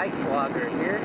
bike vlogger here.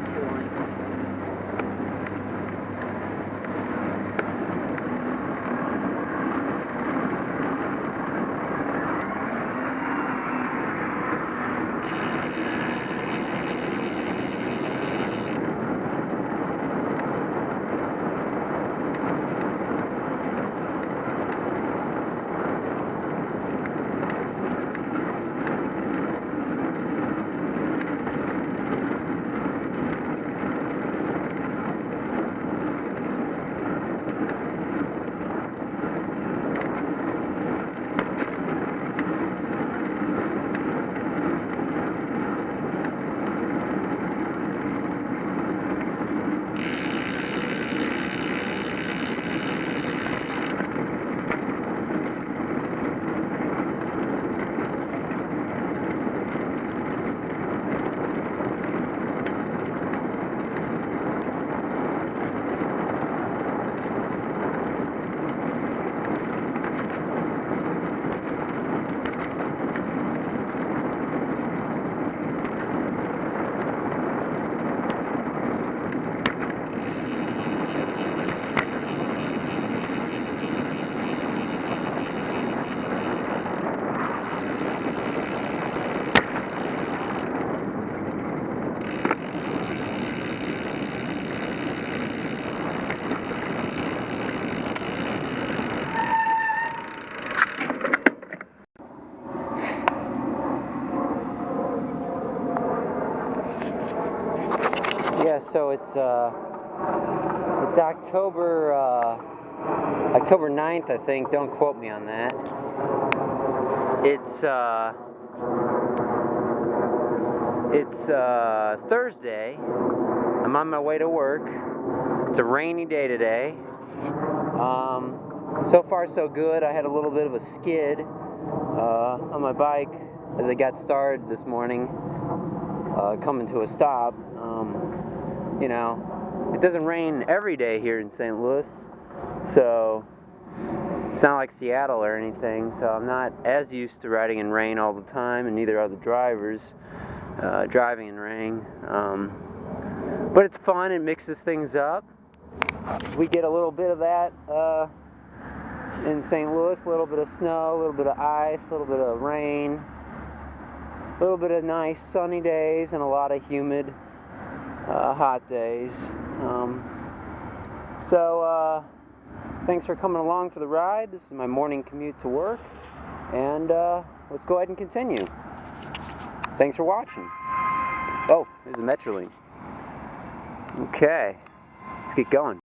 2 line. Yeah, so it's October 9th, I think. Don't quote me on that. It's Thursday. I'm on my way to work. It's a rainy day today. So far so good. I had a little bit of a skid on my bike as I got started this morning, coming to a stop. You know, it doesn't rain every day here in St. Louis, so it's not like Seattle or anything, so I'm not as used to riding in rain all the time, and neither are the drivers driving in rain. But it's fun, it mixes things up. We get a little bit of that in St. Louis, a little bit of snow, a little bit of ice, a little bit of rain, a little bit of nice sunny days, and a lot of humid hot days. Thanks for coming along for the ride. This is my morning commute to work, and let's go ahead and continue. Thanks for watching. Oh, there's a Metrolink. Okay, let's get going.